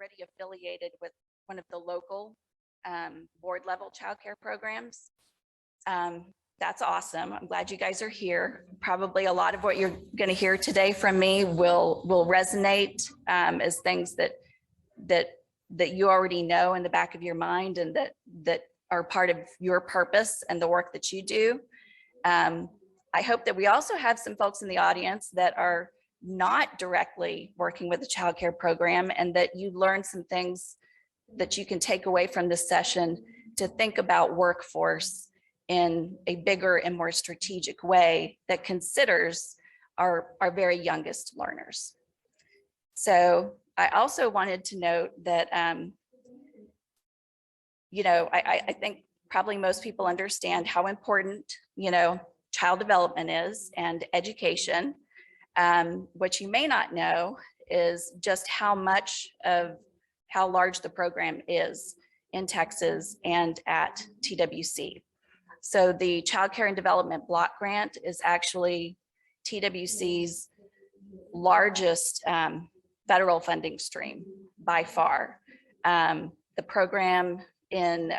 already affiliated with one of the local board level childcare programs. That's awesome. I'm glad you guys are here. Probably a lot of what you're going to hear today from me will resonate as things that you already know in the back of your mind, and that are part of your purpose and the work that you do. I hope that we also have some folks in the audience that are not directly working with the child care program, and that you learn some things that you can take away from this session to think about workforce in a bigger and more strategic way that considers our very youngest learners. So I also wanted to note that, I think probably most people understand how important, child development is and education. What you may not know is just how large the program is in Texas and at TWC. So the Child Care and Development Block Grant is actually TWC's largest federal funding stream by far. The program in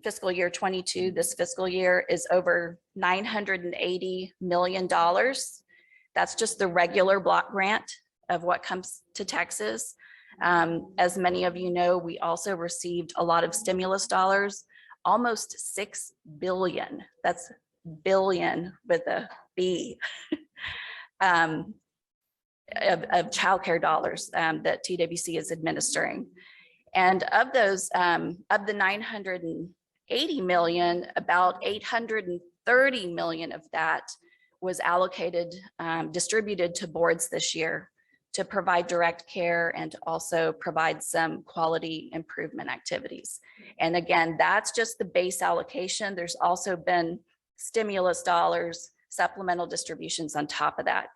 fiscal year 22, this fiscal year, is over $980 million. That's just the regular block grant of what comes to Texas. As many of you know, we also received a lot of stimulus dollars, almost 6 billion. That's billion with a B. Of childcare dollars that TWC is administering. And of those, of the 980 million, about 830 million of that was allocated, distributed to boards this year to provide direct care and also provide some quality improvement activities. And again, that's just the base allocation. There's also been stimulus dollars, supplemental distributions on top of that.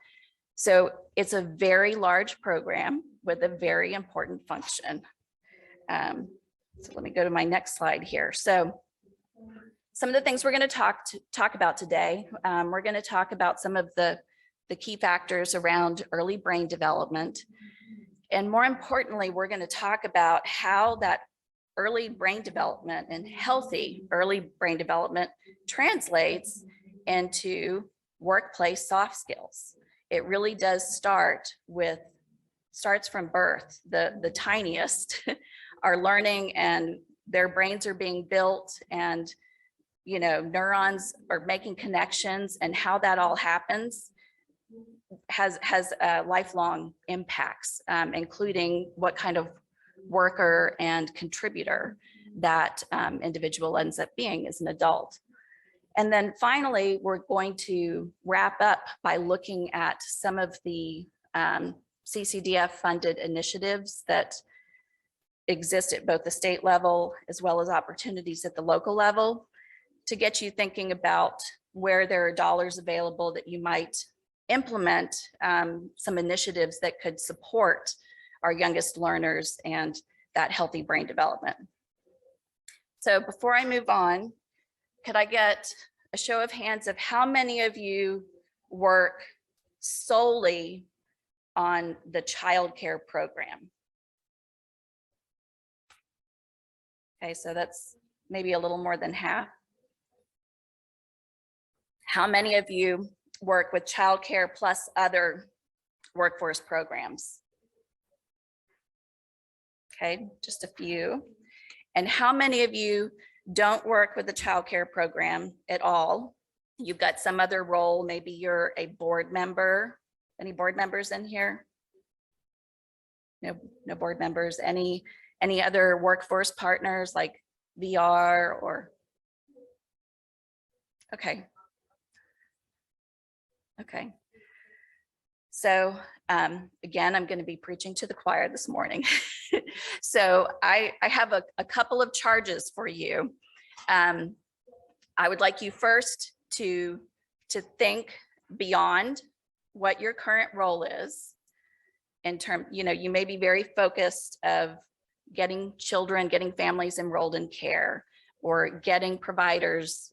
So it's a very large program with a very important function. So let me go to my next slide here. So some of the things we're going to talk about today, we're going to talk about some of the key factors around early brain development. And more importantly, we're going to talk about how that early brain development and healthy early brain development translates into workplace soft skills. It really does starts from birth. The tiniest are learning and their brains are being built, and neurons are making connections, and how that all happens has lifelong impacts, including what kind of worker and contributor that individual ends up being as an adult. And then finally, we're going to wrap up by looking at some of the CCDF funded initiatives that exist at both the state level as well as opportunities at the local level, to get you thinking about where there are dollars available that you might implement some initiatives that could support our youngest learners and that healthy brain development. So before I move on, could I get a show of hands of how many of you work solely on the child care program? Okay, so that's maybe a little more than half. How many of you work with child care plus other workforce programs? Okay, just a few. And how many of you don't work with the child care program at all? You've got some other role, maybe you're a board member. Any board members in here? No board members. Any other workforce partners like VR or? Okay. Okay. So again, I'm going to be preaching to the choir this morning. So I have a couple of charges for you. I would like you first to think beyond what your current role is in terms, you may be very focused of getting children, getting families enrolled in care, or getting providers,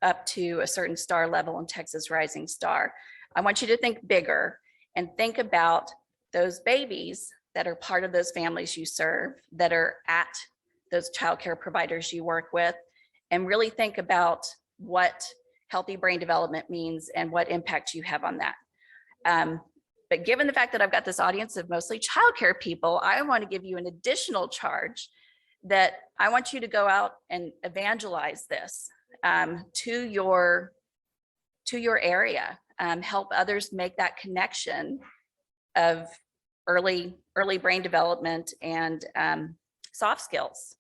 up to a certain star level in Texas Rising Star. I want you to think bigger and think about those babies that are part of those families you serve, that are at those childcare providers you work with, and really think about what healthy brain development means and what impact you have on that. But given the fact that I've got this audience of mostly childcare people, I want to give you an additional charge that I want you to go out and evangelize this to your area, help others make that connection of early brain development and soft skills.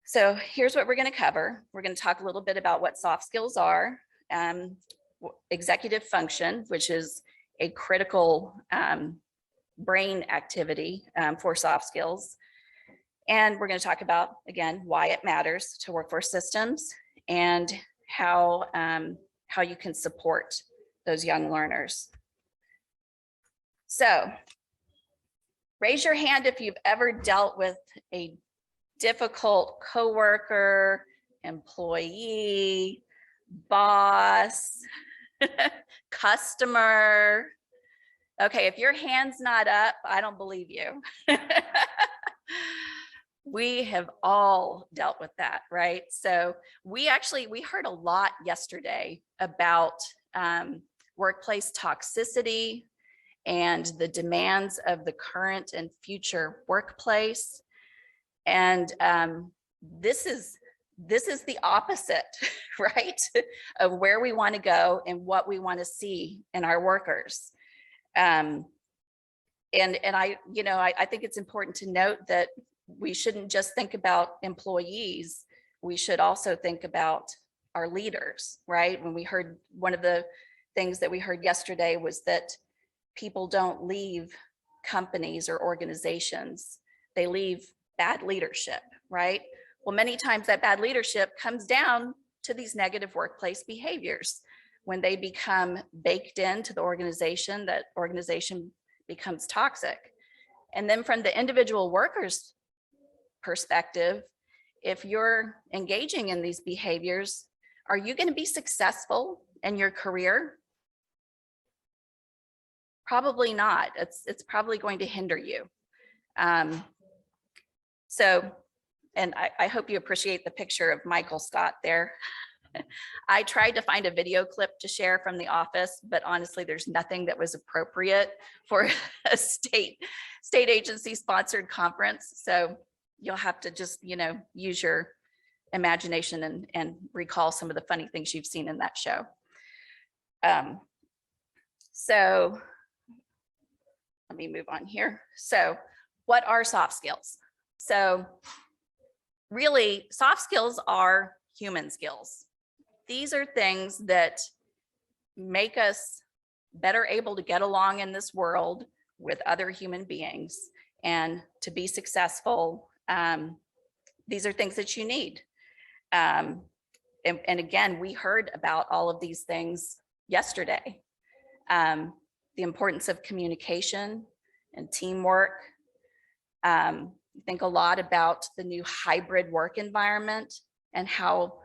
So here's what we're going to cover. We're going to talk a little bit about what soft skills are, executive function, which is a critical brain activity for soft skills. And we're going to talk about, again, why it matters to workforce systems and how you can support those young learners. So raise your hand if you've ever dealt with a difficult coworker, employee, boss, customer. Okay, if your hand's not up, I don't believe you. We have all dealt with that, right? So we heard a lot yesterday about workplace toxicity and the demands of the current and future workplace. And this is the opposite, right, of where we want to go and what we want to see in our workers. And I think it's important to note that we shouldn't just think about employees. We should also think about our leaders, right? When we heard, one of the things that we heard yesterday was that people don't leave companies or organizations, they leave bad leadership, right? Well, many times that bad leadership comes down to these negative workplace behaviors. When they become baked into the organization, that organization becomes toxic. And then from the individual worker's perspective, if you're engaging in these behaviors, are you going to be successful in your career? Probably not. It's probably going to hinder you. So, and I hope you appreciate the picture of Michael Scott there. I tried to find a video clip to share from the office, but honestly, there's nothing that was appropriate for a state agency sponsored conference. So you'll have to just, use your imagination and recall some of the funny things you've seen in that show. So let me move on here. So what are soft skills? So really, soft skills are human skills. These are things that make us better able to get along in this world with other human beings and to be successful. These are things that you need. And again, we heard about all of these things yesterday. The importance of communication and teamwork. Think a lot about the new hybrid work environment and how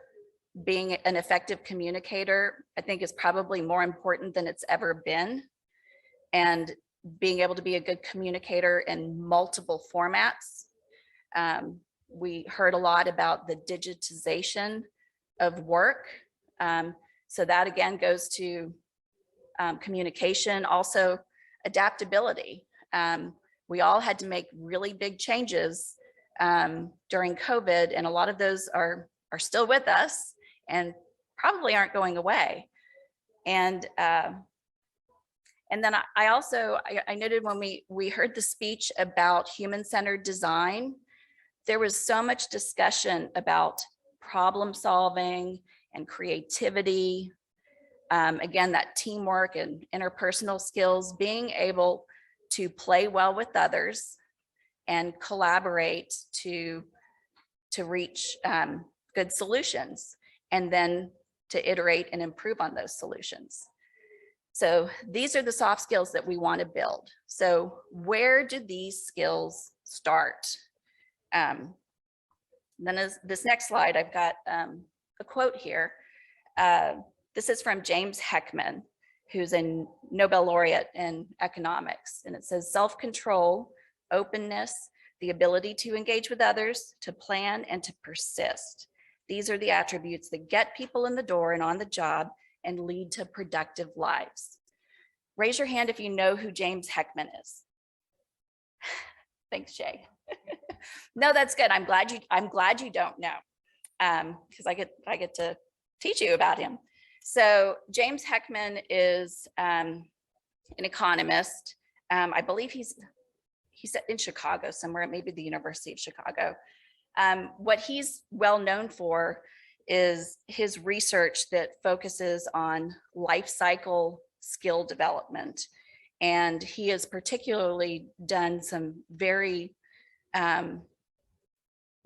being an effective communicator, I think, is probably more important than it's ever been. And being able to be a good communicator in multiple formats. We heard a lot about the digitization of work. So that again goes to communication, also adaptability. We all had to make really big changes during COVID, and a lot of those are still with us and probably aren't going away. And then I also noted when we heard the speech about human-centered design, there was so much discussion about problem solving and creativity. Again, that teamwork and interpersonal skills, being able to play well with others and collaborate to reach good solutions, and then to iterate and improve on those solutions. So these are the soft skills that we want to build. So where do these skills start? Then as this next slide, I've got a quote here. This is from James Heckman, who's a Nobel laureate in economics. And it says self-control, openness, the ability to engage with others, to plan, and to persist. These are the attributes that get people in the door and on the job and lead to productive lives. Raise your hand if you know who James Heckman is. Thanks, Shay. No, that's good. I'm glad you don't know, because I get to teach you about him. So James Heckman is an economist. I believe he's in Chicago somewhere, maybe the University of Chicago. What he's well known for is his research that focuses on life cycle skill development. And he has particularly done some very,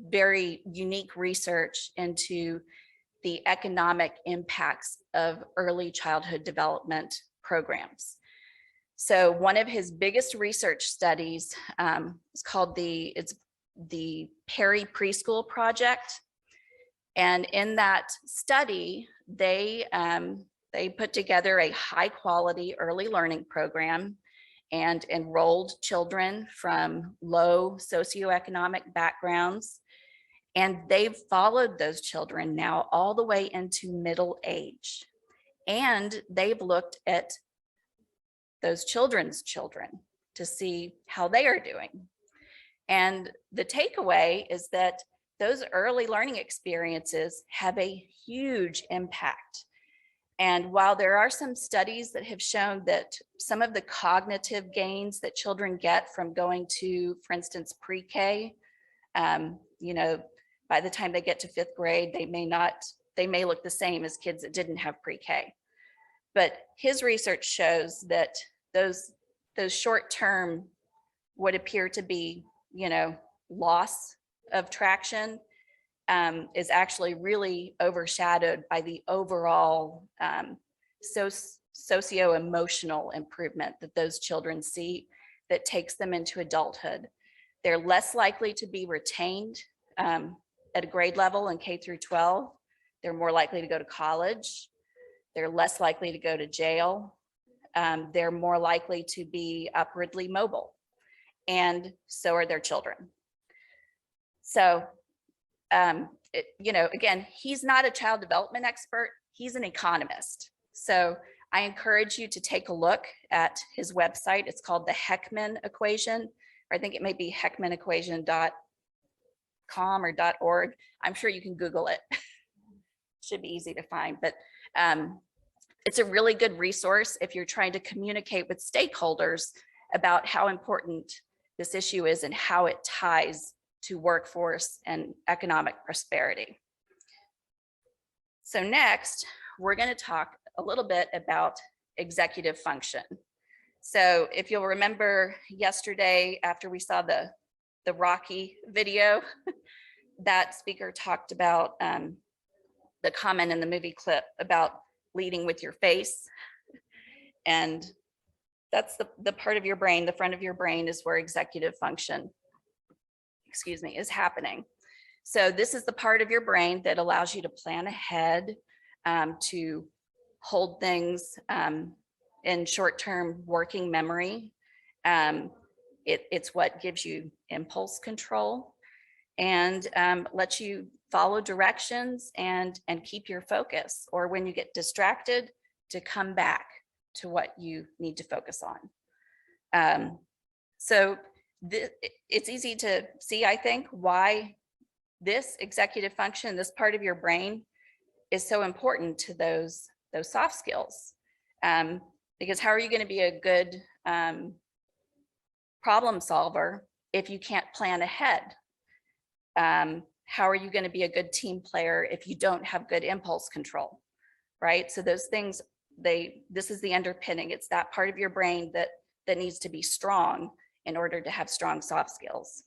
very unique research into the economic impacts of early childhood development programs. So one of his biggest research studies is called the Perry Preschool Project. And in that study, they put together a high quality early learning program and enrolled children from low socioeconomic backgrounds. And they've followed those children now all the way into middle age. And they've looked at those children's children to see how they are doing. And the takeaway is that those early learning experiences have a huge impact. And while there are some studies that have shown that some of the cognitive gains that children get from going to, for instance, pre-K, by the time they get to 5th grade, they may look the same as kids that didn't have pre-K. But his research shows that those short-term would appear to be, loss of traction is actually really overshadowed by the overall socio-emotional improvement that those children see that takes them into adulthood. They're less likely to be retained at a grade level in K through 12. They're more likely to go to college. They're less likely to go to jail. They're more likely to be upwardly mobile, and so are their children. So, again, he's not a child development expert. He's an economist. So I encourage you to take a look at his website. It's called the Heckman Equation, or I think it may be heckmanequation.com or .org. I'm sure you can Google it. Should be easy to find, but it's a really good resource if you're trying to communicate with stakeholders about how important this issue is and how it ties to workforce and economic prosperity. So next, we're going to talk a little bit about executive function. So if you'll remember yesterday, after we saw the Rocky video, that speaker talked about the comment in the movie clip about leading with your face. And that's the part of your brain, the front of your brain is where executive function, is happening. So this is the part of your brain that allows you to plan ahead, to hold things in short-term working memory. It's what gives you impulse control and lets you follow directions and keep your focus, or when you get distracted, to come back to what you need to focus on. So it's easy to see, I think, why this executive function, this part of your brain, is so important to those soft skills. Because how are you going to be a good problem solver if you can't plan ahead? How are you going to be a good team player if you don't have good impulse control, right? So those things, this is the underpinning. It's that part of your brain that needs to be strong in order to have strong soft skills.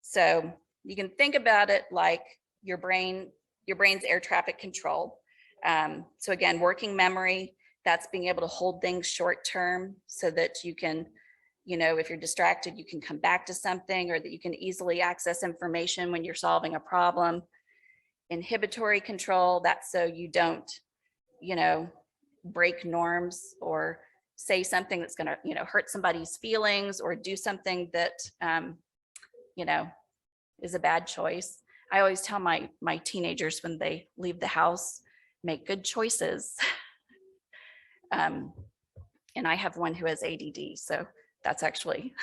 So you can think about it like your brain's air traffic control. So again, working memory, that's being able to hold things short term so that you can, if you're distracted, you can come back to something, or that you can easily access information when you're solving a problem. Inhibitory control, that's so you don't break norms or say something that's going to, hurt somebody's feelings or do something that, is a bad choice. I always tell my teenagers when they leave the house, make good choices. And I have one who has ADD, so that's actually,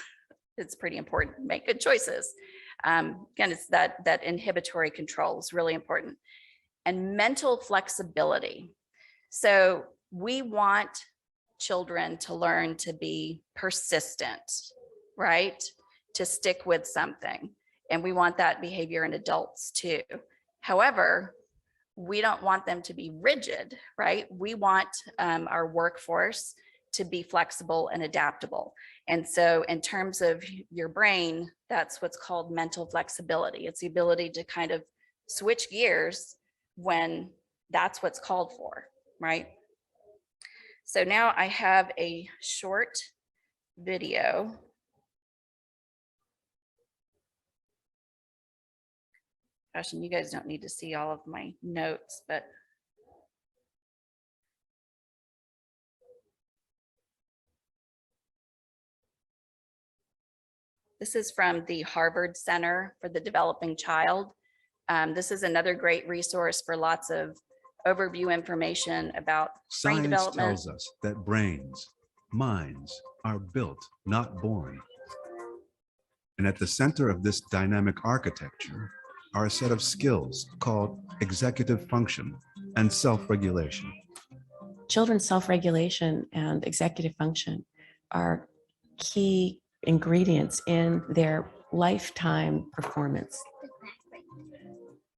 it's pretty important. Make good choices. Again, it's that inhibitory control is really important. And mental flexibility. So we want children to learn to be persistent, right? To stick with something. And we want that behavior in adults too. However, we don't want them to be rigid, right? We want our workforce to be flexible and adaptable. And so in terms of your brain, that's what's called mental flexibility. It's the ability to kind of switch gears when that's what's called for, right? So now I have a short video. Gosh, and you guys don't need to see all of my notes, but this is from the Harvard Center for the Developing Child. This is another great resource for lots of overview information about brain development. Science tells us that brains, minds are built, not born. And at the center of this dynamic architecture are a set of skills called executive function and self-regulation. Children's self-regulation and executive function are key ingredients in their lifetime performance.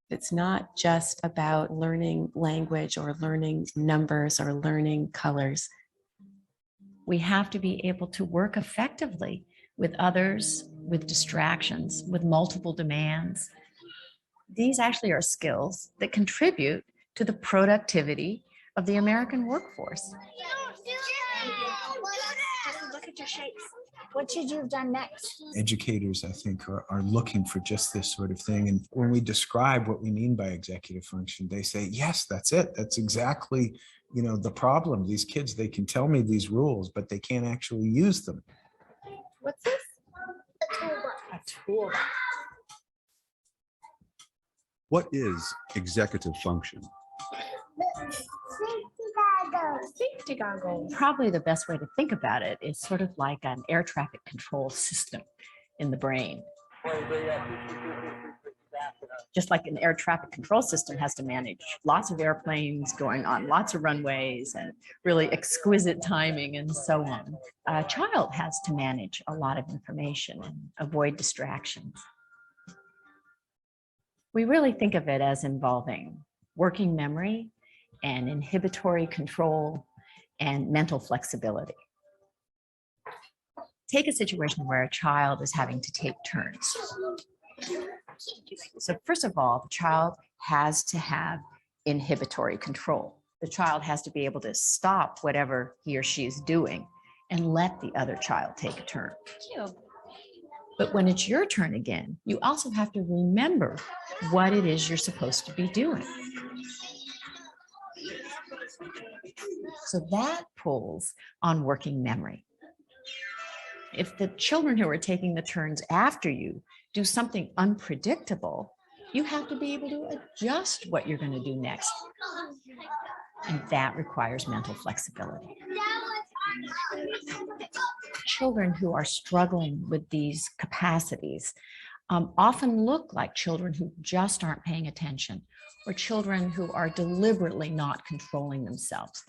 It's not just about learning language or learning numbers or learning colors. We have to be able to work effectively with others, with distractions, with multiple demands. These actually are skills that contribute to the productivity of the American workforce. Look at your shapes. What should you have done next? Educators, I think, are looking for just this sort of thing. And when we describe what we mean by executive function, they say, yes, that's it. That's exactly, the problem. These kids, they can tell me these rules, but they can't actually use them. What's this? A toolbox. What is executive function? Safety goggles. Probably the best way to think about it is sort of like an air traffic control system in the brain. Just like an air traffic control system has to manage lots of airplanes going on lots of runways and really exquisite timing and so on. A child has to manage a lot of information and avoid distractions. We really think of it as involving working memory and inhibitory control and mental flexibility. Take a situation where a child is having to take turns. So first of all, the child has to have inhibitory control. The child has to be able to stop whatever he or she is doing and let the other child take a turn. But when it's your turn again, you also have to remember what it is you're supposed to be doing. So that pulls on working memory. If the children who are taking the turns after you do something unpredictable, you have to be able to adjust what you're going to do next. And that requires mental flexibility. Children who are struggling with these capacities often look like children who just aren't paying attention, or children who are deliberately not controlling themselves.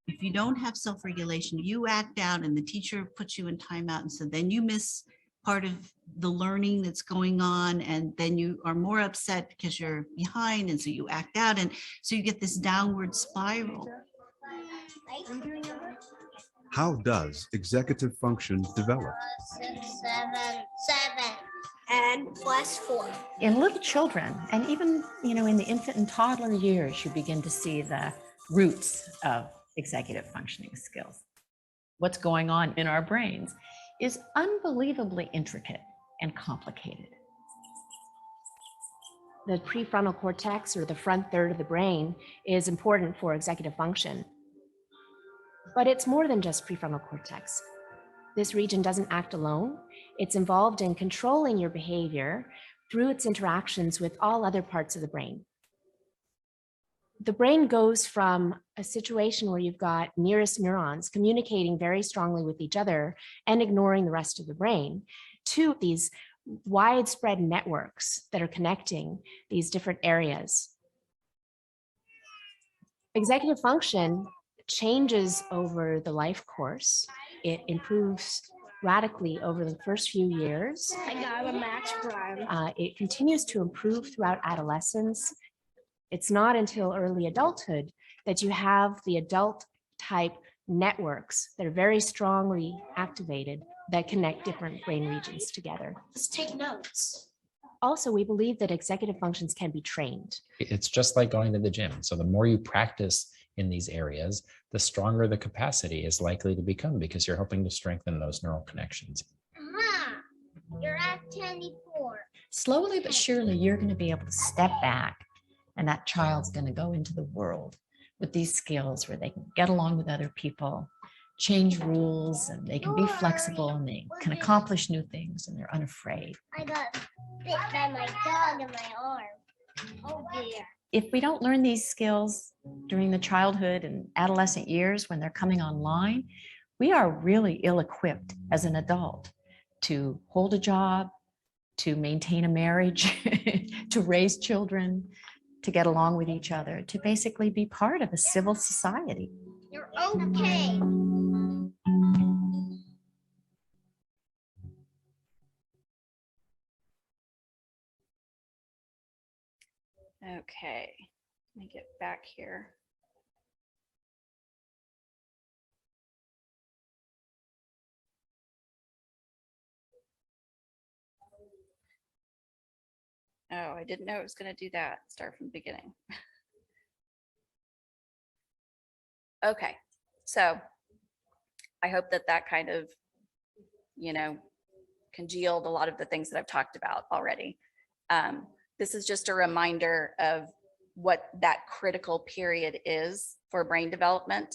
If you don't have self-regulation, you act out and the teacher puts you in timeout, and so then you miss part of the learning that's going on, and then you are more upset because you're behind, and so you act out, and so you get this downward spiral. How does executive function develop? 7 and +4. In little children, and even in the infant and toddler years, you begin to see the roots of executive functioning skills. What's going on in our brains is unbelievably intricate and complicated. The prefrontal cortex, or the front third of the brain, is important for executive function. But it's more than just prefrontal cortex. This region doesn't act alone. It's involved in controlling your behavior through its interactions with all other parts of the brain. The brain goes from a situation where you've got nearest neurons communicating very strongly with each other and ignoring the rest of the brain, to these widespread networks that are connecting these different areas. Executive function changes over the life course. It improves radically over the first few years. I got a match prime. It continues to improve throughout adolescence. It's not until early adulthood that you have the adult type networks that are very strongly activated that connect different brain regions together. Let's take notes. Also, we believe that executive functions can be trained. It's just like going to the gym. So the more you practice in these areas, the stronger the capacity is likely to become, because you're helping to strengthen those neural connections. You're at 24. Slowly but surely, you're going to be able to step back, and that child's going to go into the world with these skills where they can get along with other people, change rules, and they can be flexible, and they can accomplish new things, and they're unafraid. I got bit by my dog in my arm. Oh dear. If we don't learn these skills during the childhood and adolescent years when they're coming online, we are really ill-equipped as an adult to hold a job, to maintain a marriage, to raise children, to get along with each other, to basically be part of a civil society. You're okay. Okay, let me get back here. Oh, I didn't know it was going to do that. Start from the beginning. Okay, so I hope that that kind of, congealed a lot of the things that I've talked about already. This is just a reminder of what that critical period is for brain development.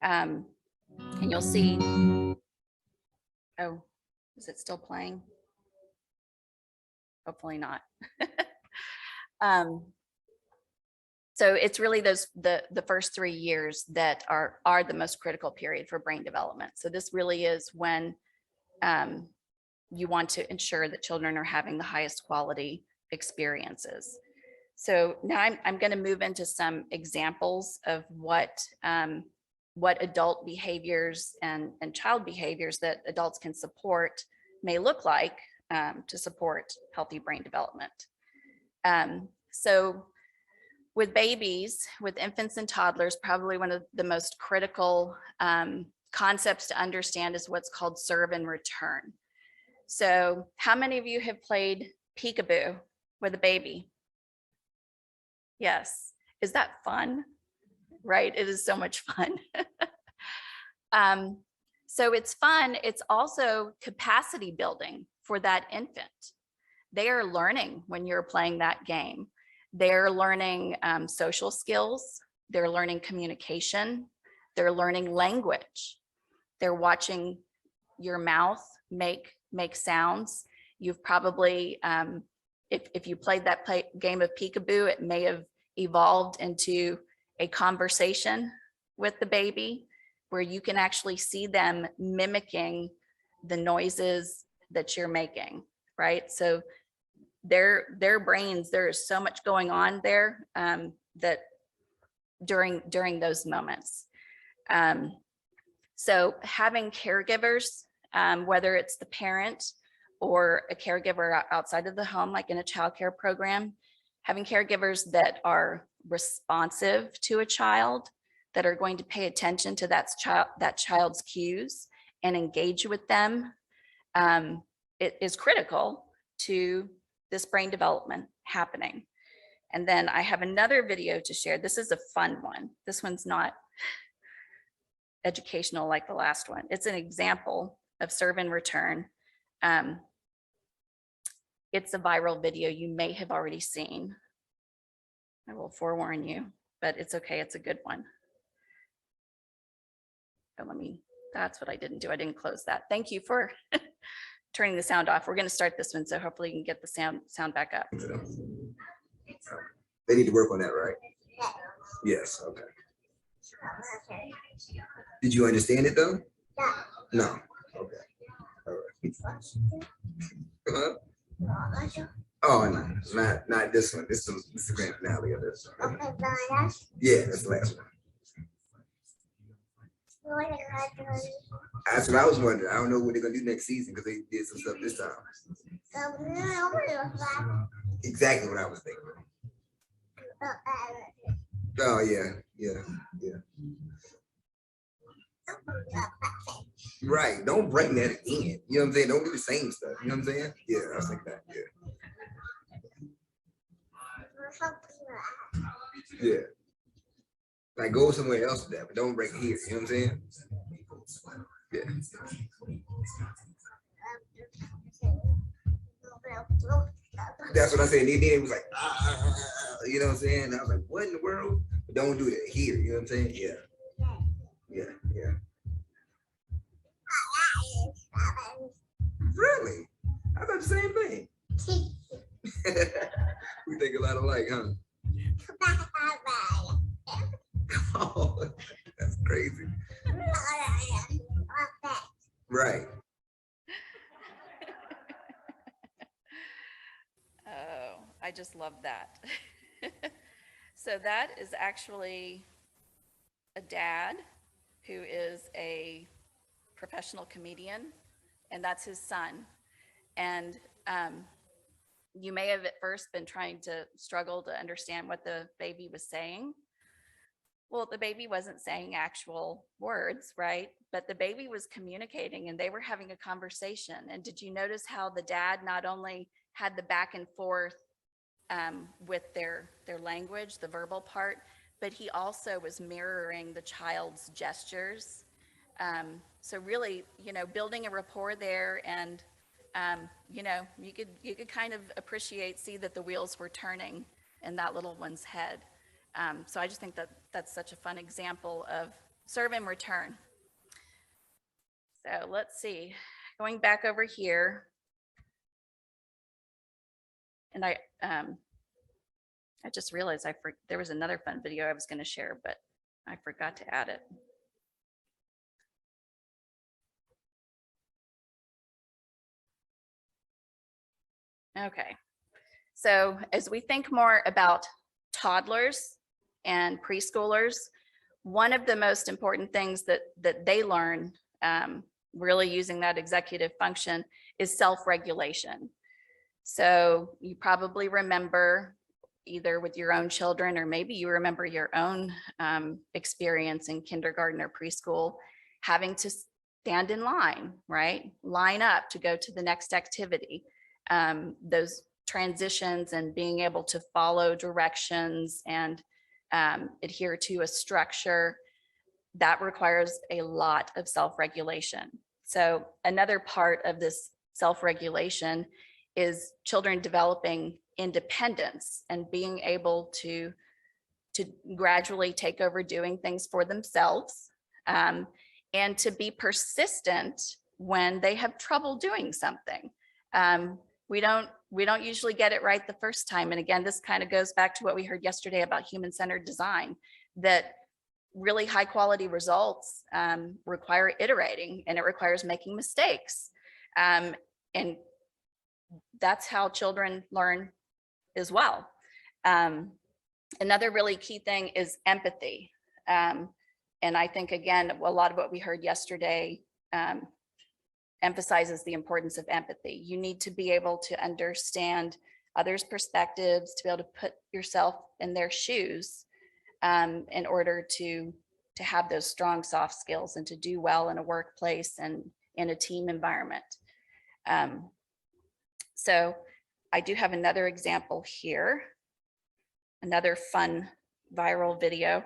And you'll see, oh, is it still playing? Hopefully not. So it's really the first 3 years that are the most critical period for brain development. So this really is when you want to ensure that children are having the highest quality experiences. So now I'm going to move into some examples of what adult behaviors and child behaviors that adults can support may look like to support healthy brain development. So with babies, with infants and toddlers, probably one of the most critical concepts to understand is what's called serve and return. So how many of you have played peekaboo with a baby? Yes. Is that fun? Right? It is so much fun. So it's fun. It's also capacity building for that infant. They are learning when you're playing that game. They're learning social skills. They're learning communication. They're learning language. They're watching your mouth make sounds. You've probably, if you played that game of peekaboo, it may have evolved into a conversation with the baby where you can actually see them mimicking the noises that you're making, right? So their brains, there is so much going on there that during those moments. So having caregivers, whether it's the parent or a caregiver outside of the home, like in a childcare program, having caregivers that are responsive to a child, that are going to pay attention to that child's cues and engage with them, it is critical to this brain development happening. And then I have another video to share. This is a fun one. This one's not educational like the last one. It's an example of serve and return. It's a viral video you may have already seen. I will forewarn you, but it's okay. It's a good one. Oh, that's what I didn't do. I didn't close that. Thank you for turning the sound off. We're going to start this one, so hopefully you can get the sound back up. They need to work on that, right? Yes, okay. Did you understand it though? No. Okay. All right. Oh, no, not this one. This is the grand finale of this. Yeah, that's the last one. That's what I was wondering. I don't know what they're gonna do next season because they did some stuff this time. Exactly what I was thinking. Oh yeah. Right. Don't bring that again. You know what I'm saying? Don't do the same stuff. You know what I'm saying? Yeah, I was thinking that. Yeah. Like go somewhere else with that, but don't bring it here. You know what I'm saying? Yeah. That's what I said. Then it was like, you know what I'm saying? And I was like, what in the world? But don't do that here. You know what I'm saying? Yeah. Really? I thought the same thing. We think a lot alike, huh? Oh, that's crazy. Right. Oh, I just love that. So that is actually a dad who is a professional comedian, and that's his son. And you may have at first been trying to struggle to understand what the baby was saying. Well, the baby wasn't saying actual words, right? But the baby was communicating and they were having a conversation. And did you notice how the dad not only had the back and forth with their language, the verbal part, but he also was mirroring the child's gestures. So really, building a rapport there, and you could kind of see that the wheels were turning in that little one's head. So I just think that that's such a fun example of serve and return. So let's see, going back over here. And I just realized there was another fun video I was going to share, but I forgot to add it. Okay, so as we think more about toddlers and preschoolers, one of the most important things that they learn, really using that executive function, is self-regulation. So you probably remember, either with your own children, or maybe you remember your own experience in kindergarten or preschool, having to stand in line, right? Line up to go to the next activity. Those transitions and being able to follow directions and adhere to a structure, that requires a lot of self-regulation. So another part of this self-regulation is children developing independence and being able to gradually take over doing things for themselves, and to be persistent when they have trouble doing something. We don't usually get it right the first time. And again, this kind of goes back to what we heard yesterday about human-centered design, that really high quality results require iterating, and it requires making mistakes. And that's how children learn as well. Another really key thing is empathy. And I think, again, a lot of what we heard yesterday emphasizes the importance of empathy. You need to be able to understand others' perspectives, to be able to put yourself in their shoes in order to have those strong soft skills and to do well in a workplace and in a team environment. So I do have another example here, another fun viral video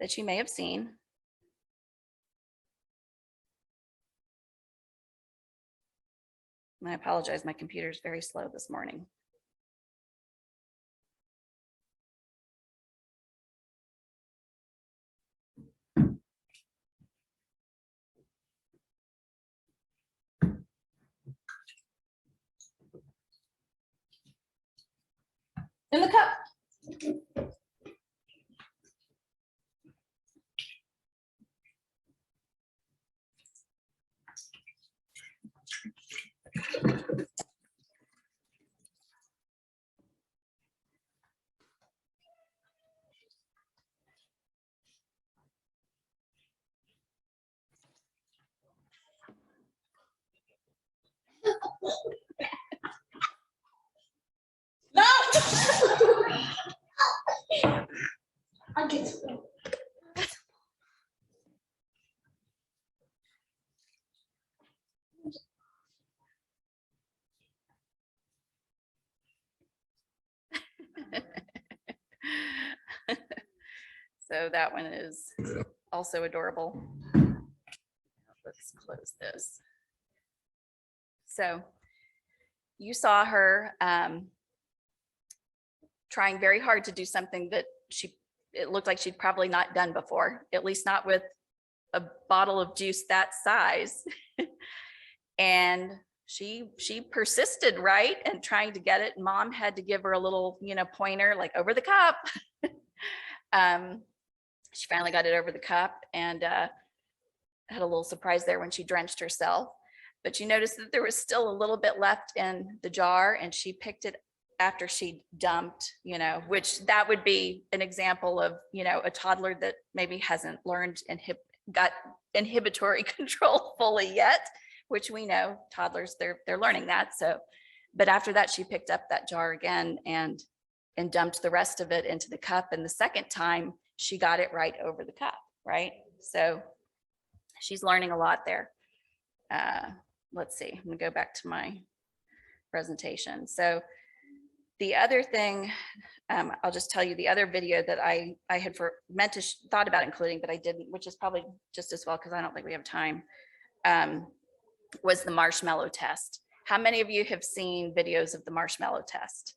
that you may have seen. I apologize, my computer is very slow this morning. In the cup. No. I'll get some. So that one is also adorable. Let's close this. So you saw her trying very hard to do something that it looked like she'd probably not done before, at least not with a bottle of juice that size. And she persisted, right? And trying to get it. Mom had to give her a little, pointer, like over the cup. She finally got it over the cup, and had a little surprise there when she drenched herself. But you noticed that there was still a little bit left in the jar, and she picked it after she dumped, which that would be an example of, a toddler that maybe hasn't learned got inhibitory control fully yet, which we know toddlers, they're learning that. So, but after that, she picked up that jar again and dumped the rest of it into the cup. And the second time she got it right over the cup, right? So she's learning a lot there. Let's see, I'm gonna go back to my presentation. So the other thing, I'll just tell you the other video that I had thought about including, but I didn't, which is probably just as well because I don't think we have time, was the Marshmallow Test. How many of you have seen videos of the Marshmallow Test?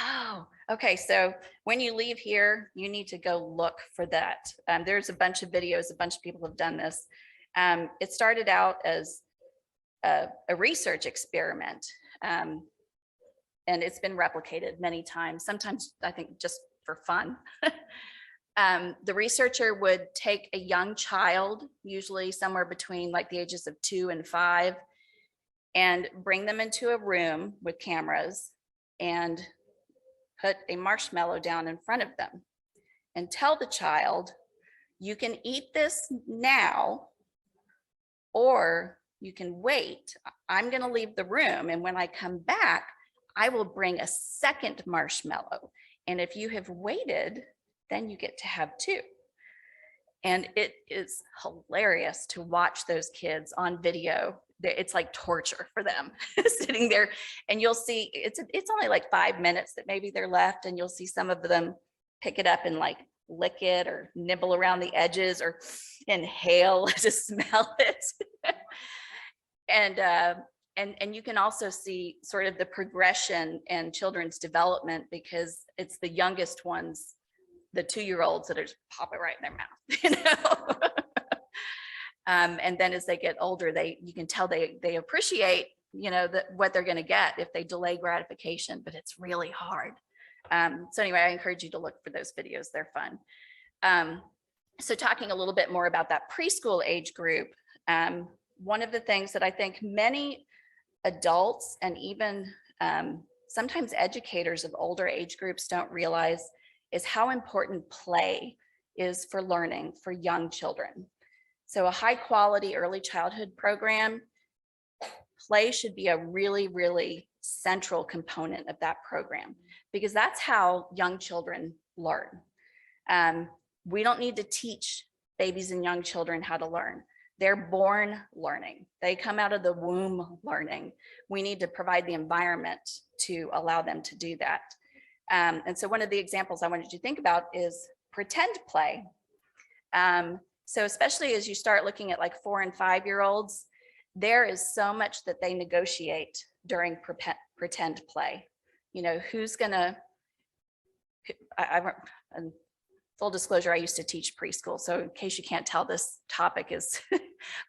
Oh, okay. So when you leave here, you need to go look for that. There's a bunch of videos, a bunch of people have done this. It started out as a research experiment, and it's been replicated many times, sometimes I think just for fun. The researcher would take a young child, usually somewhere between like the ages of 2 and 5, and bring them into a room with cameras and put a marshmallow down in front of them and tell the child, you can eat this now, or you can wait. I'm going to leave the room, and when I come back, I will bring a second marshmallow. And if you have waited, then you get to have 2. And it is hilarious to watch those kids on video. It's like torture for them sitting there, and you'll see it's only like 5 minutes that maybe they're left, and you'll see some of them pick it up and like lick it or nibble around the edges or inhale to smell it. And you can also see sort of the progression in children's development, because it's the youngest ones, the 2-year-olds, that are just pop it right in their mouth, and then as they get older, you can tell they appreciate, what they're going to get if they delay gratification, but it's really hard. So anyway, I encourage you to look for those videos. They're fun. So talking a little bit more about that preschool age group, one of the things that I think many adults and even sometimes educators of older age groups don't realize is how important play is for learning for young children. So a high quality early childhood program, play should be a really, really central component of that program, because that's how young children learn. We don't need to teach babies and young children how to learn. They're born learning. They come out of the womb learning. We need to provide the environment to allow them to do that. And so one of the examples I wanted you to think about is pretend play. So especially as you start looking at like 4 and 5-year-olds, there is so much that they negotiate during pretend play. You know, who's gonna, and full disclosure, I used to teach preschool. So in case you can't tell, this topic is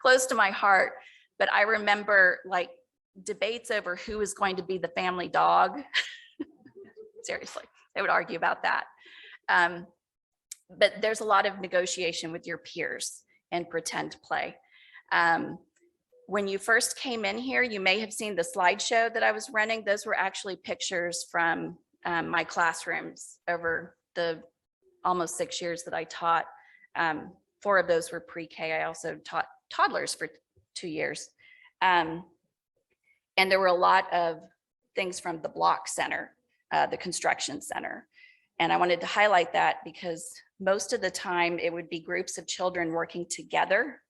close to my heart. But I remember like debates over who is going to be the family dog. Seriously, they would argue about that. But there's a lot of negotiation with your peers and pretend play. When you first came in here, you may have seen the slideshow that I was running. Those were actually pictures from my classrooms over the almost 6 years that I taught. 4 of those were pre-K. I also taught toddlers for 2 years. And there were a lot of things from the block center, the construction center. And I wanted to highlight that because most of the time it would be groups of children working together,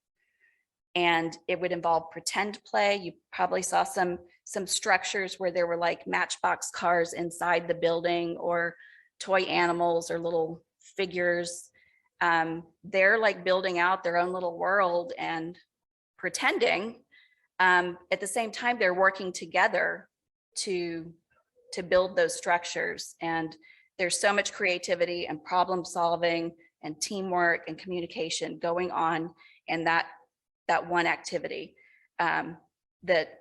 and it would involve pretend play. You probably saw some structures where there were like matchbox cars inside the building, or toy animals or little figures. They're like building out their own little world and pretending. At the same time, they're working together to build those structures. And there's so much creativity and problem solving and teamwork and communication going on in that one activity, that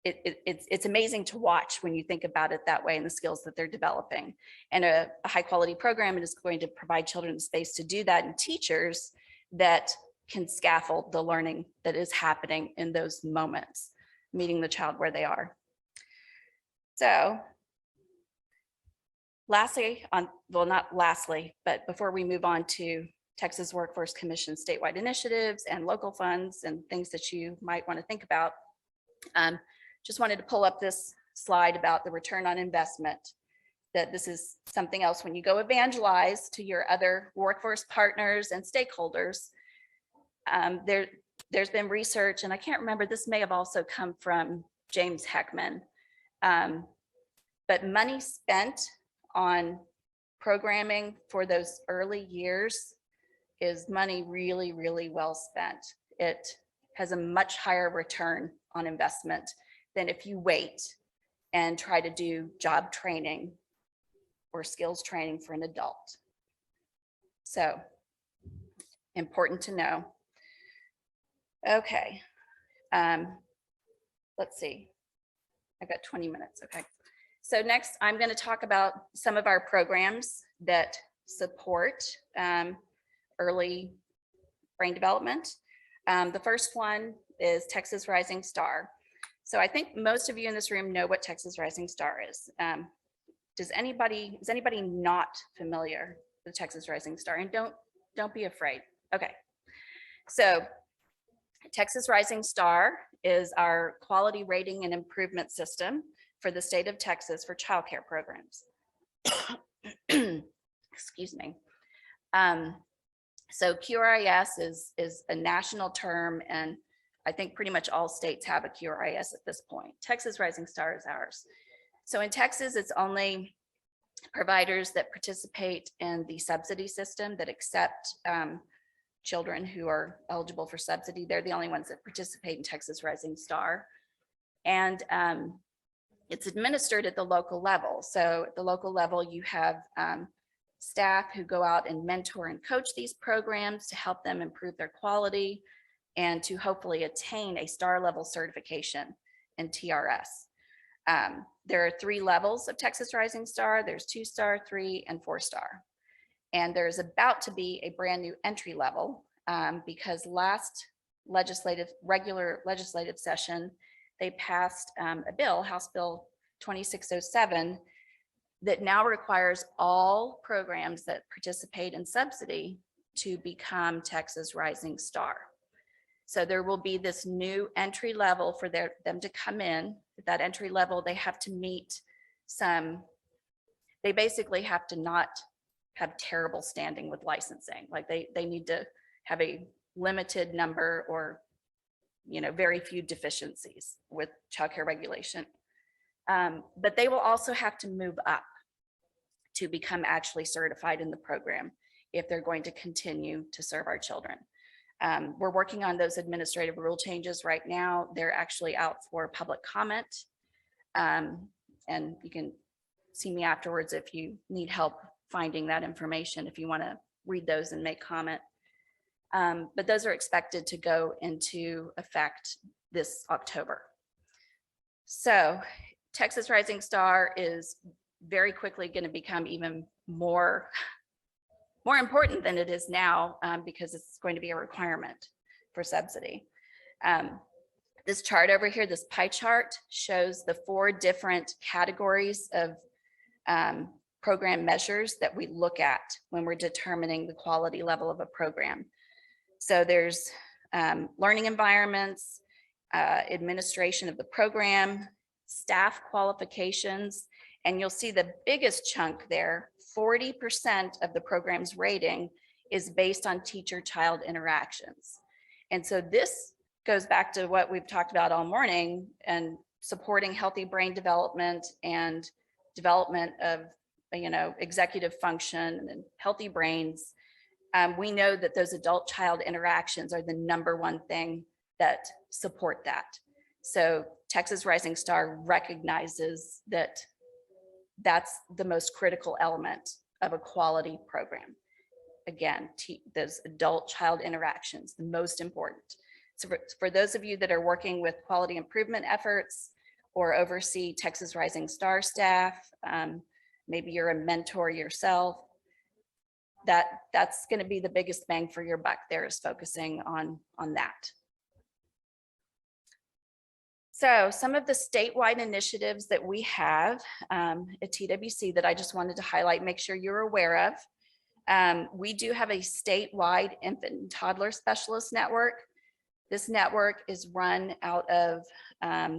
it's amazing to watch when you think about it that way, and the skills that they're developing. And a high quality program is going to provide children the space to do that, and teachers that can scaffold the learning that is happening in those moments, meeting the child where they are. So lastly, well, not lastly, but before we move on to Texas Workforce Commission statewide initiatives and local funds and things that you might want to think about, just wanted to pull up this slide about the return on investment, that this is something else when you go evangelize to your other workforce partners and stakeholders. There's been research, and I can't remember, this may have also come from James Heckman, but money spent on programming for those early years is money really, really well spent. It has a much higher return on investment than if you wait and try to do job training or skills training for an adult. So important to know. Okay, let's see. I got 20 minutes, okay. So next I'm going to talk about some of our programs that support early brain development. The first one is Texas Rising Star. So I think most of you in this room know what Texas Rising Star is. Is anybody not familiar with Texas Rising Star? And don't be afraid. Okay. So Texas Rising Star is our quality rating and improvement system for the state of Texas for childcare programs. Excuse me. So QRIS is a national term, and I think pretty much all states have a QRIS at this point. Texas Rising Star is ours. So in Texas, it's only providers that participate in the subsidy system that accept children who are eligible for subsidy. They're the only ones that participate in Texas Rising Star. And it's administered at the local level. So at the local level, you have staff who go out and mentor and coach these programs to help them improve their quality and to hopefully attain a star level certification in TRS. There are 3 levels of Texas Rising Star. There's 2-star, 3, and 4-star. And there's about to be a brand new entry level because last regular legislative session, they passed a bill, House Bill 2607, that now requires all programs that participate in subsidy to become Texas Rising Star. So there will be this new entry level for them to come in. At that entry level, they have to meet they basically have to not have terrible standing with licensing. Like they need to have a limited number or, very few deficiencies with childcare regulation. But they will also have to move up to become actually certified in the program if they're going to continue to serve our children. We're working on those administrative rule changes right now. They're actually out for public comment. And you can see me afterwards if you need help finding that information, if you want to read those and make comment. But those are expected to go into effect this October. So Texas Rising Star is very quickly going to become even more important than it is now, because it's going to be a requirement for subsidy. This chart over here, this pie chart, shows the 4 different categories of program measures that we look at when we're determining the quality level of a program. So there's learning environments, administration of the program, staff qualifications, and you'll see the biggest chunk there, 40% of the program's rating is based on teacher-child interactions. And so this goes back to what we've talked about all morning, and supporting healthy brain development and development of, executive function and healthy brains. We know that those adult-child interactions are the #1 thing that support that. So Texas Rising Star recognizes that that's the most critical element of a quality program. Again, those adult-child interactions, the most important. So for those of you that are working with quality improvement efforts or oversee Texas Rising Star staff, maybe you're a mentor yourself, that's going to be the biggest bang for your buck there, is focusing on that. So some of the statewide initiatives that we have at TWC that I just wanted to highlight, make sure you're aware of. We do have a statewide infant and toddler specialist network. This network is run out of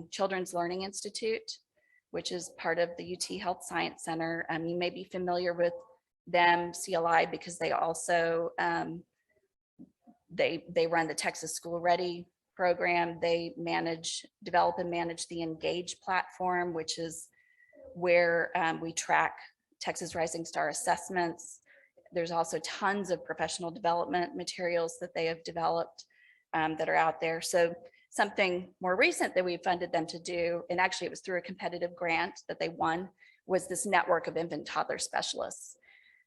Children's Learning Institute, which is part of the UT Health Science Center. You may be familiar with them, CLI, because they also, they run the Texas School Ready program. They develop and manage the Engage platform, which is where we track Texas Rising Star assessments. There's also tons of professional development materials that they have developed that are out there. So something more recent that we funded them to do, and actually it was through a competitive grant that they won, was this network of infant toddler specialists.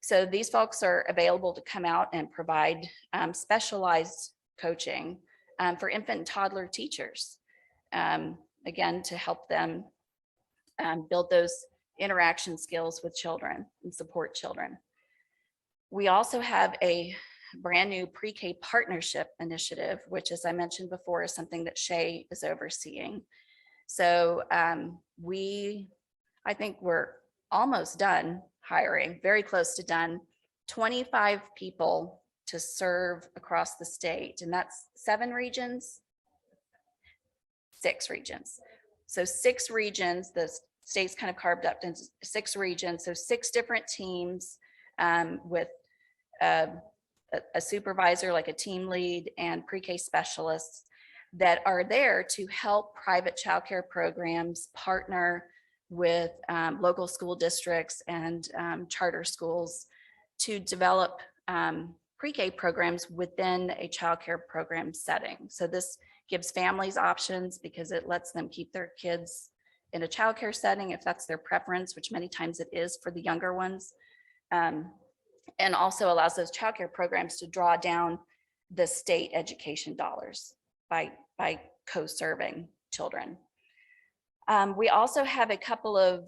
So these folks are available to come out and provide specialized coaching for infant and toddler teachers, again, to help them build those interaction skills with children and support children. We also have a brand new pre-K partnership initiative, which, as I mentioned before, is something that Shay is overseeing. So I think we're almost done hiring, very close to done, 25 people to serve across the state. And that's 7 regions, 6 regions. So 6 regions, the state's kind of carved up into 6 regions. So 6 different teams with a supervisor, like a team lead, and pre-K specialists that are there to help private childcare programs partner with local school districts and charter schools to develop pre-K programs within a childcare program setting. So this gives families options because it lets them keep their kids in a childcare setting if that's their preference, which many times it is for the younger ones. And also allows those childcare programs to draw down the state education dollars by co-serving children. We also have a couple of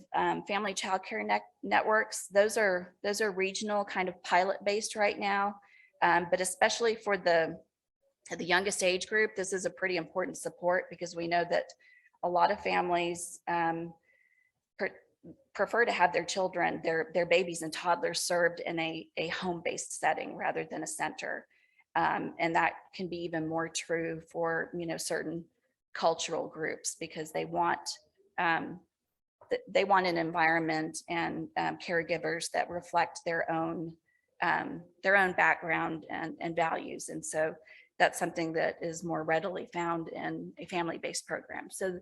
family childcare networks. Those are regional, kind of pilot-based right now, but especially for the youngest age group, this is a pretty important support because we know that a lot of families prefer to have their children, their babies and toddlers served in a home-based setting rather than a center. And that can be even more true for, certain cultural groups because they want an environment and caregivers that reflect their own background and values. And so that's something that is more readily found in a family-based program. So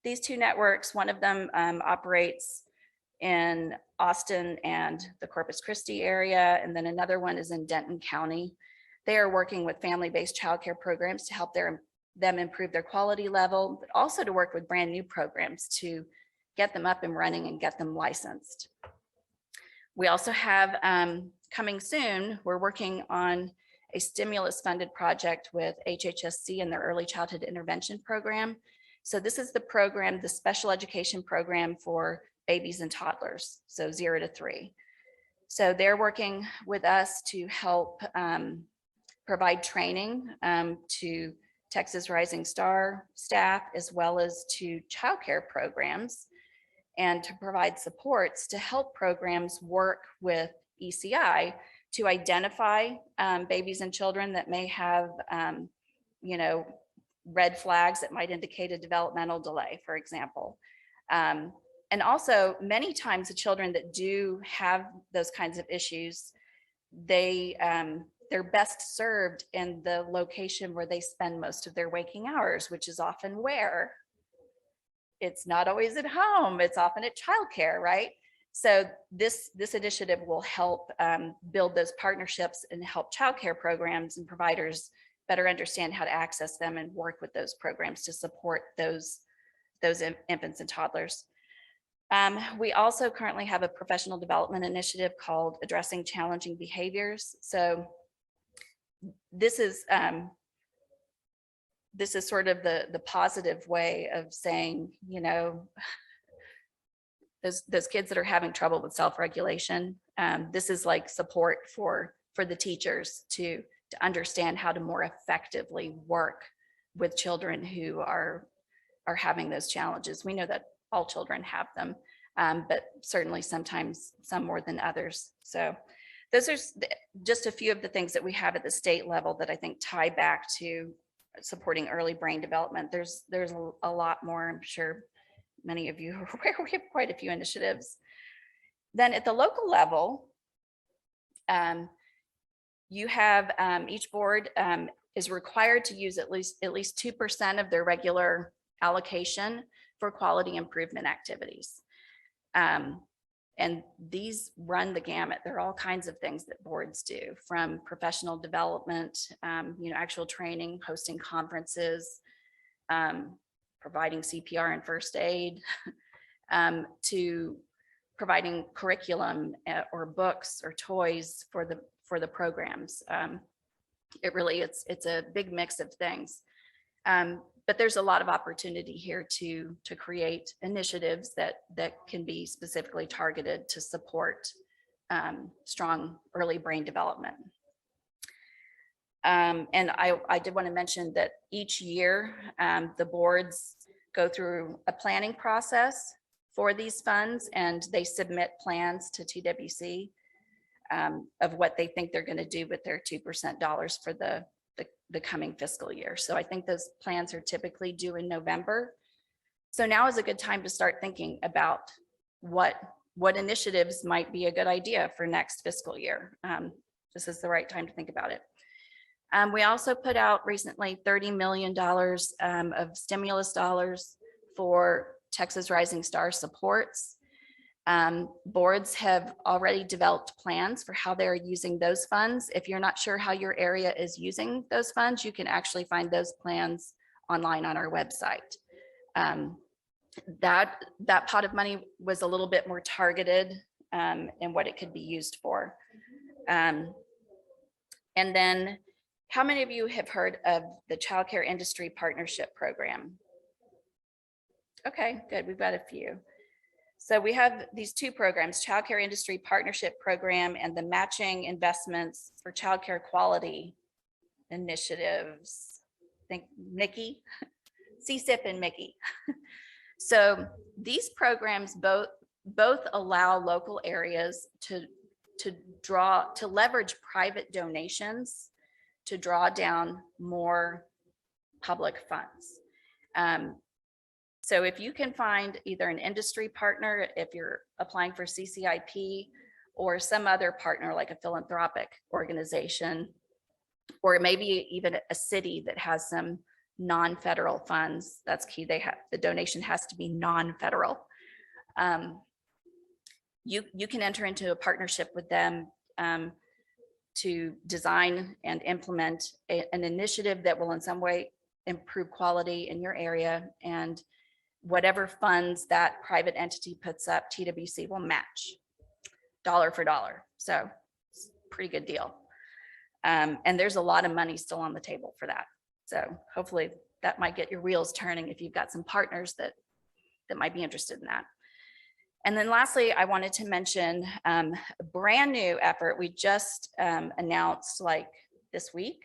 these 2 networks, one of them operates in Austin and the Corpus Christi area, and then another one is in Denton County. They are working with family-based childcare programs to help them improve their quality level, but also to work with brand new programs to get them up and running and get them licensed. We also have coming soon, we're working on a stimulus-funded project with HHSC and their Early Childhood Intervention Program. So this is the program, the special education program for babies and toddlers, so 0 to 3. So they're working with us to help provide training to Texas Rising Star staff, as well as to childcare programs, and to provide supports to help programs work with ECI to identify babies and children that may have, red flags that might indicate a developmental delay, for example. And also, many times the children that do have those kinds of issues, they're best served in the location where they spend most of their waking hours, which is often where? It's not always at home, it's often at childcare, right? So this initiative will help build those partnerships and help childcare programs and providers better understand how to access them and work with those programs to support those infants and toddlers. We also currently have a professional development initiative called Addressing Challenging Behaviors. So this is sort of the positive way of saying, those kids that are having trouble with self-regulation, this is like support for the teachers to understand how to more effectively work with children who are having those challenges. We know that all children have them, but certainly sometimes some more than others. So those are just a few of the things that we have at the state level that I think tie back to supporting early brain development. There's a lot more, I'm sure many of you are aware. We have quite a few initiatives. Then at the local level, you have each board is required to use at least 2% of their regular allocation for quality improvement activities. And these run the gamut. There are all kinds of things that boards do, from professional development, actual training, hosting conferences, providing CPR and first aid, to providing curriculum or books or toys for the programs. It's a big mix of things. But there's a lot of opportunity here to create initiatives that can be specifically targeted to support strong early brain development. And I did want to mention that each year the boards go through a planning process for these funds, and they submit plans to TWC of what they think they're going to do with their 2% dollars for the coming fiscal year. So I think those plans are typically due in November. So now is a good time to start thinking about what initiatives might be a good idea for next fiscal year. This is the right time to think about it. We also put out recently $30 million of stimulus dollars for Texas Rising Star supports. Boards have already developed plans for how they're using those funds. If you're not sure how your area is using those funds, you can actually find those plans online on our website. That pot of money was a little bit more targeted in what it could be used for. And then, how many of you have heard of the Child Care Industry Partnership Program? Okay, good, we've got a few. So we have these two programs, Child Care Industry Partnership Program and the Matching Investments for Childcare Quality Initiatives. I think Mickey, CSIP and Mickey. So these programs both allow local areas to leverage private donations to draw down more public funds. So if you can find either an industry partner, if you're applying for CCIP, or some other partner like a philanthropic organization, or maybe even a city that has some non-federal funds, that's key. The donation has to be non-federal. You can enter into a partnership with them to design and implement an initiative that will in some way improve quality in your area, and whatever funds that private entity puts up, TWC will match dollar for dollar. So it's a pretty good deal. And there's a lot of money still on the table for that. So hopefully that might get your wheels turning if you've got some partners that might be interested in that. And then lastly, I wanted to mention a brand new effort we just announced like this week.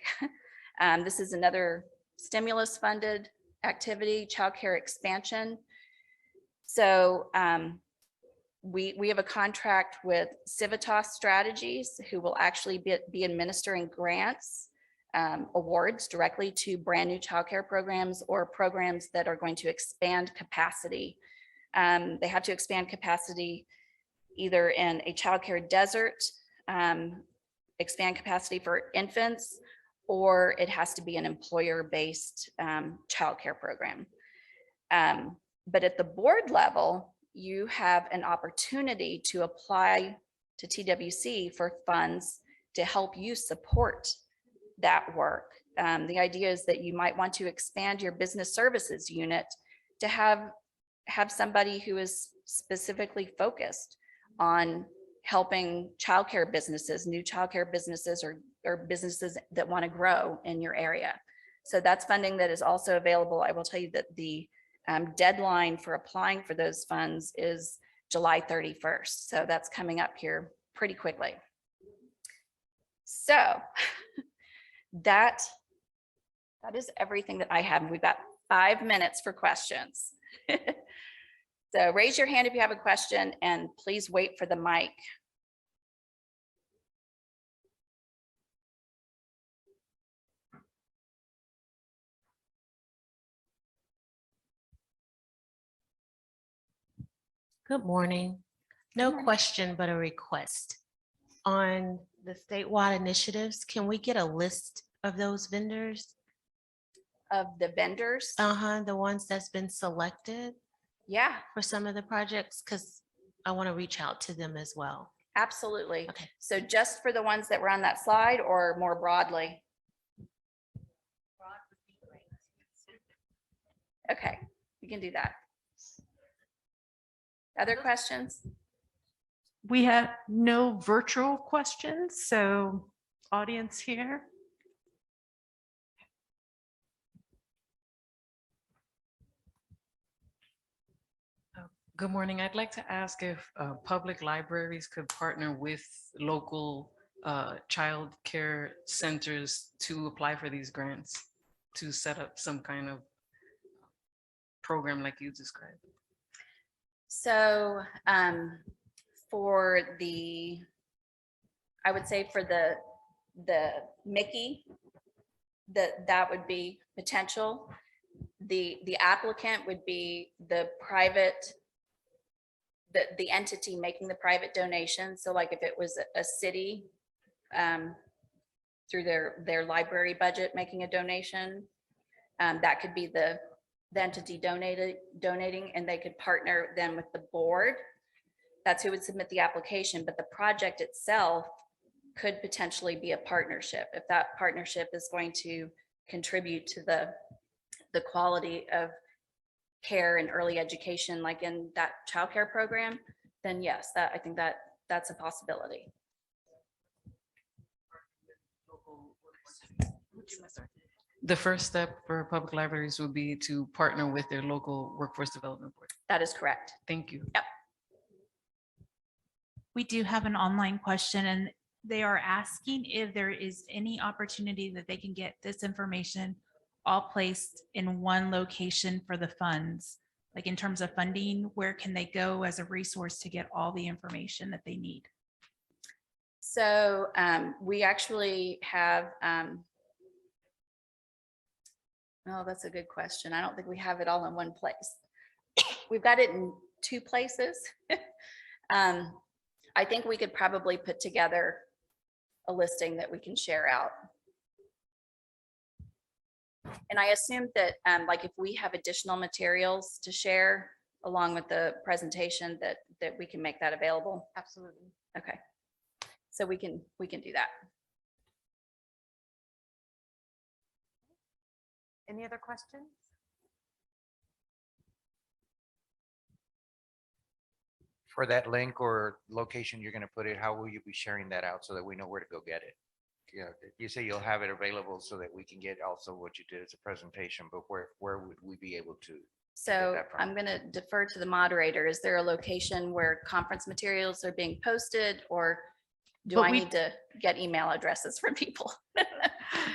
This is another stimulus funded activity, childcare expansion. So we have a contract with Civitas Strategies, who will actually be administering grants, awards directly to brand new childcare programs or programs that are going to expand capacity. They have to expand capacity either in a childcare desert, expand capacity for infants, or it has to be an employer-based childcare program. But at the board level, you have an opportunity to apply to TWC for funds to help you support that work. The idea is that you might want to expand your business services unit to have somebody who is specifically focused on helping childcare businesses, new childcare businesses, or businesses that want to grow in your area. So that's funding that is also available. I will tell you that the deadline for applying for those funds is July 31st. So that's coming up here pretty quickly. So that is everything that I have. We've got 5 minutes for questions. So raise your hand if you have a question, and please wait for the mic. Good morning. No question, but a request. On the statewide initiatives, can we get a list of those vendors? Of the vendors? The ones that's been selected Yeah, for some of the projects, because I want to reach out to them as well. absolutely. Okay. So just for the ones that were on that slide, or more broadly? Okay, we can do that. Other questions? We have no virtual questions, so audience here. Good morning. I'd like to ask if public libraries could partner with local child care centers to apply for these grants, to set up some kind of program like you described. So for the, I would say for the Mickey, that would be potential. The applicant would be the private, the entity making the private donation. So like if it was a city through their library budget making a donation, that could be the entity donating, and they could partner then with the board. That's who would submit the application, but the project itself could potentially be a partnership. If that partnership is going to contribute to the quality of care and early education, like in that childcare program, then yes, I think that's a possibility. The first step for public libraries would be to partner with their local workforce development board. That is correct. Thank you. Yep. We do have an online question, and they are asking if there is any opportunity that they can get this information all placed in one location for the funds. Like in terms of funding, where can they go as a resource to get all the information that they need? So we actually have, oh, that's a good question. I don't think we have it all in one place. We've got it in 2 places. I think we could probably put together a listing that we can share out. And I assume that like if we have additional materials to share along with the presentation, that we can make that available. Absolutely. Okay. So we can do that. Any other questions? For that link or location you're gonna put it, how will you be sharing that out so that we know where to go get it? You know, you say you'll have it available so that we can get also what you did as a presentation, but where would we be able to? So that from? I'm going to defer to the moderator. Is there a location where conference materials are being posted, or do But I we- need to get email addresses from people?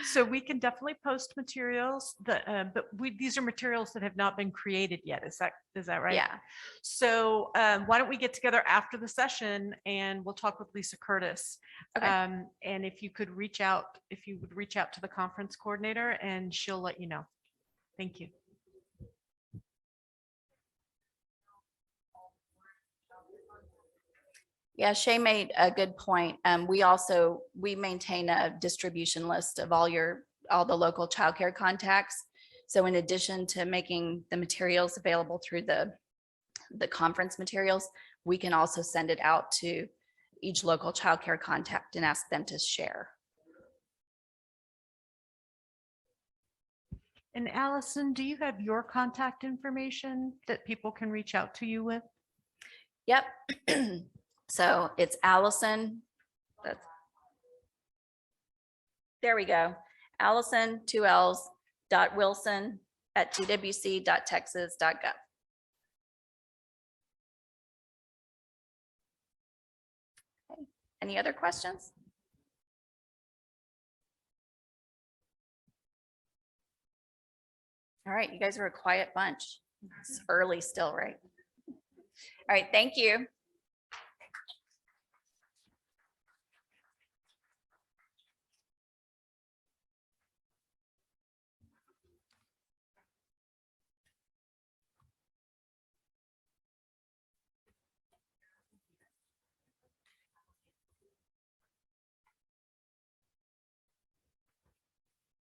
So we can definitely post materials that, but these are materials that have not been created yet. Is that right? Yeah. So why don't we get together after the session and we'll talk with Lisa Curtis. Okay. And if you would reach out to the conference coordinator and she'll let you know. Thank you. Yeah, Shay made a good point. We maintain a distribution list of all the local childcare contacts. So in addition to making the materials available through the conference materials, we can also send it out to each local childcare contact and ask them to share. And Allison, do you have your contact information that people can reach out to you with? Yep. So it's Allison. There we go. Allison, 2 L's, .wilson@twc.texas.gov. Okay. Any other questions? All right, you guys are a quiet bunch. It's early still, right? All right, thank you.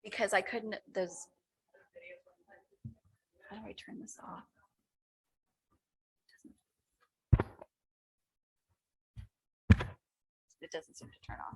Because I couldn't, how do I turn this off? It doesn't seem to turn off.